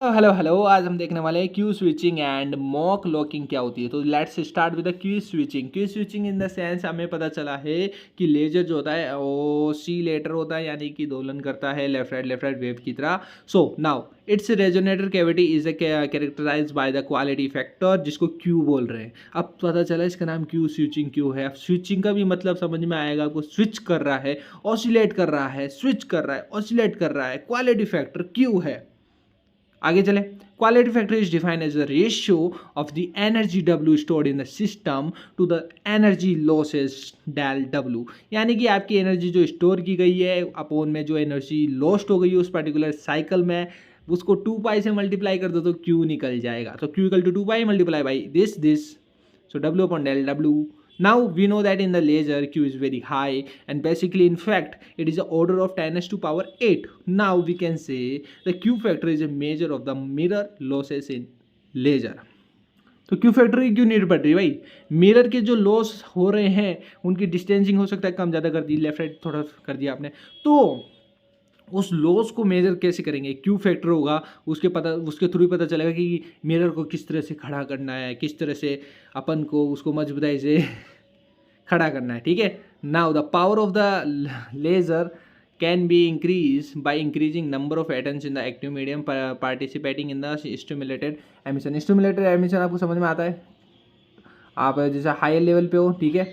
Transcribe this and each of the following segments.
Hello hello, आज हम देखने वाले हैं Q switching and mock locking क्या होती है। तो let's start with the Q switching. Q switching in the sense हमें पता चला है कि लेजर जो होता है वो ऑसिलेटर होता है, यानी कि दोलन करता है लेफ्ट राइट वेव की तरह। So now its resonator cavity is characterize by the quality factor, जिसको क्यू बोल रहे हैं। अब पता चला इसका नाम क्यू स्विचिंग क्यों है। अब स्विचिंग का भी मतलब समझ में आएगा, आपको स्विच कर रहा है, ऑसिलेट कर रहा है, स्विच कर रहा है, ऑसिलेट कर रहा है, क्वालिटी फैक्टर क्यू है। आगे चले। Quality factor is defined as the ratio of the energy W stored in the system to the energy losses del W, यानी कि आपकी एनर्जी जो स्टोर की गई है अपोन में जो एनर्जी लॉस्ट हो गई है उस पर्टिकुलर साइकिल में, उसको 2 पाई से मल्टीप्लाई कर दो तो क्यू निकल जाएगा। तो Q equal to 2 pi multiply by this, so W upon del W. Now we know that in the laser Q is very high, and basically in fact it is the order of 10 to power 8. Now we can say the Q factor is a measure of the mirror losses in laser. तो Q factor की क्यों need पड़ रही है भाई? Mirror के जो loss हो रहे हैं उनकी डिस्टेंसिंग हो सकता है कम ज़्यादा कर दी, लेफ्ट राइट थोड़ा कर दिया आपने, तो उस लॉस को मेजर कैसे करेंगे? क्यू फैक्टर होगा, उसके थ्रू ही पता चलेगा कि मिरर को किस तरह से खड़ा करना है, किस तरह से अपन को उसको मजबूताई से खड़ा करना है। ठीक है। Now the power of the laser can be increase by increasing number of atoms in the active medium participating in the stimulated emission. Stimulated emission आपको समझ में आता है, आप जैसे हाई लेवल पे हो, ठीक है,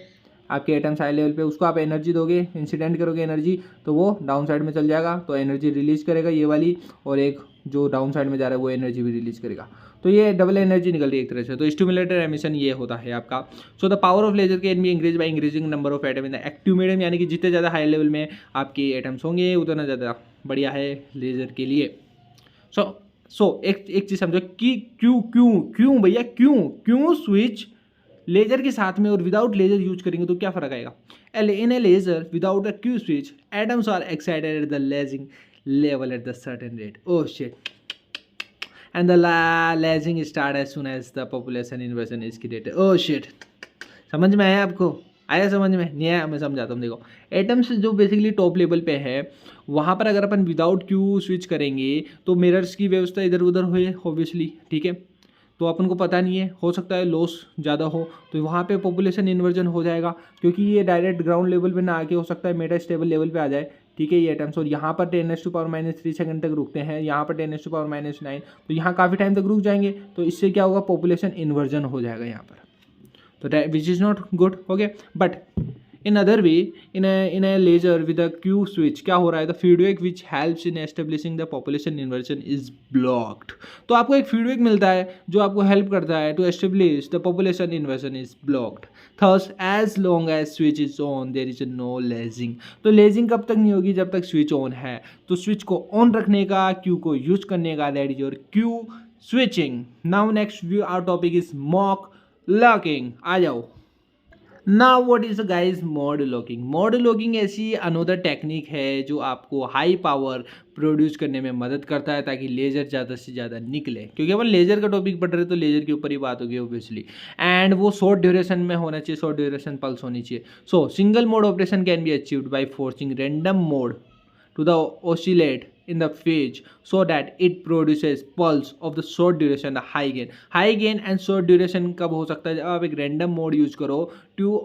आपके एटम्स हाई लेवल पे, उसको आप एनर्जी दोगे, इंसिडेंट करोगे एनर्जी, तो वो डाउन साइड में चल जाएगा, तो एनर्जी रिलीज करेगा ये वाली, और एक जो डाउन साइड में जा रहा है वो एनर्जी भी रिलीज करेगा। तो ये डबल एनर्जी निकल रही है एक तरह से। तो स्टिमुलेटेड एमिशन ये होता है आपका। So the power of laser can be increase by increasing number of atom in the active medium, यानी कि जितने ज़्यादा हाई लेवल में आपके एटम्स होंगे उतना ज़्यादा बढ़िया है लेजर के लिए। सो एक चीज़ समझो कि क्यों क्यों क्यों भैया क्यों क्यों स्विच लेजर के साथ में और विदाउट लेजर यूज करेंगे तो क्या फर्क आएगा? In a laser without a Q switch atoms are excited at the lasing level at the certain rate, oh shit, and the lasing start as soon as the population inversion is created, oh shit. समझ में आया आपको? आया समझ में? नहीं आया? मैं समझाता हूँ। देखो, एटम्स जो बेसिकली टॉप लेवल पे है वहाँ पर अगर अपन विदाउट क्यू स्विच करेंगे तो मिरर्स की व्यवस्था इधर उधर हुए ऑब्वियसली, ठीक है, तो अपन को पता नहीं है, हो सकता है लॉस ज़्यादा हो, तो वहाँ पे पॉपुलेशन इन्वर्जन हो जाएगा, क्योंकि ये डायरेक्ट ग्राउंड लेवल पे ना आके हो सकता है मेटा स्टेबल लेवल पे आ जाए। ठीक है, ये एटम्स, और यहाँ पर 10⁻³ सेकंड तक रुकते हैं, यहाँ पर 10⁻⁹, तो यहाँ काफ़ी टाइम तक रुक जाएंगे, तो इससे क्या होगा? पॉपुलेशन इन्वर्जन हो जाएगा यहाँ पर, तो which is not good. Okay, but in other way, in a laser with a Q switch क्या हो रहा है? The feedback which helps in establishing the population inversion is blocked. तो आपको एक फीडबैक मिलता है जो आपको हेल्प करता है to establish the population inversion is blocked. Thus as long as switch is on there is no lasing. तो लेजिंग कब तक नहीं होगी? जब तक स्विच ऑन है। तो स्विच को ऑन रखने का, क्यू को यूज करने का, that is your Q switching. Now next view our topic is mode locking. आ जाओ। Now what is guys mode locking? Mode locking ऐसी अनोदर टेक्निक है जो आपको हाई पावर प्रोड्यूस करने में मदद करता है ताकि लेजर ज़्यादा से ज़्यादा निकले, क्योंकि अपन लेजर का टॉपिक पढ़ रहे तो लेजर के ऊपर ही बात होगी ऑब्वियसली, एंड वो शॉर्ट ड्यूरेशन में होना चाहिए, शॉर्ट ड्यूरेशन पल्स होनी चाहिए। सो single mode operation can be achieved by forcing random mode to the oscillate in the phase so that it produces pulse of the short duration, the high gain and short duration कब हो सकता है? जब आप एक random mode use करो to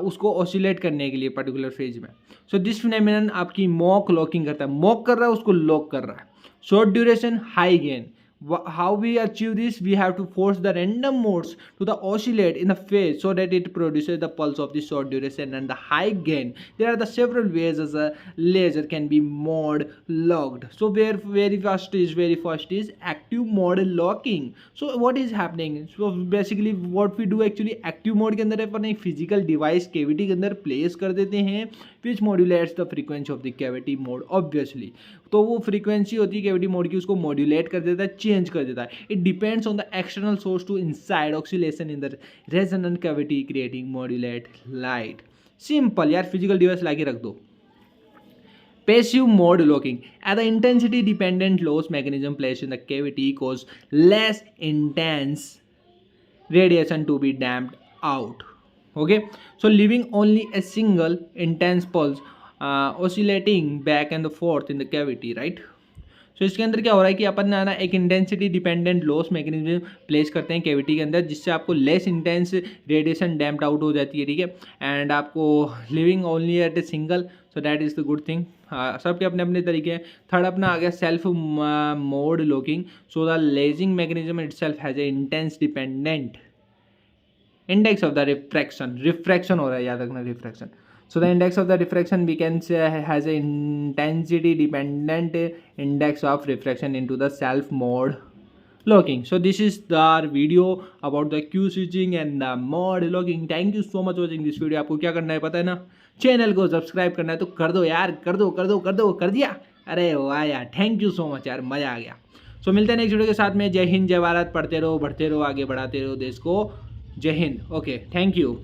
उसको oscillate करने के लिए पर्टिकुलर फेज में। सो दिस फिनोमिनन आपकी मॉक लॉकिंग करता है, मॉक कर रहा है उसको लॉक कर रहा है। Short duration, high gain, how we achieve this? We have to force the random modes to the oscillate in the phase so that it produces the pulse of the short duration and the high gain. There are the several ways as a laser can be mode locked. So very first is active mode locking. So what is happening? So basically what we do actually, active mode के अंदर अपन एक physical device cavity के अंदर place कर देते हैं which modulates the frequency of the cavity mode obviously. तो वो फ्रीक्वेंसी होती है कैविटी मोड की, उसको मॉड्यूलेट कर देता है, चेंज कर देता है। It depends on the external source to inside oscillation in the resonant cavity creating modulate light. Simple यार, फिजिकल डिवाइस लाके रख दो। Passive mode locking, as the intensity dependent loss mechanism placed in the cavity cause less intense radiation to be damped out. Okay, so leaving only a single intense pulse oscillating back and forth in the cavity, right? सो इसके अंदर क्या हो रहा है कि अपन ना एक intensity dependent loss mechanism place करते हैं कैविटी के अंदर, जिससे आपको less intense radiation damped out हो जाती है, ठीक है, एंड आपको living only at a single, so that is the good thing. सबके अपने अपने तरीके हैं। थर्ड अपना आ गया self mode locking. So the lasing mechanism itself has a intense dependent index of the refraction हो रहा है, याद रखना refraction. So the index of the refraction we can say has a intensity dependent index of refraction into the self mode locking. So this is the video about the Q switching and the mode locking. Thank you so much watching this video. आपको क्या करना है पता है ना, channel को subscribe करना है तो कर दो यार, कर दो, कर दिया। अरे वाह यार, थैंक यू सो मच यार, मज़ा आ गया। सो मिलते हैं नेक्स्ट वीडियो के साथ में। जय हिंद, जय भारत, पढ़ते रहो, बढ़ते रहो, आगे बढ़ाते रहो देश को। जय हिंद। Okay, thank you.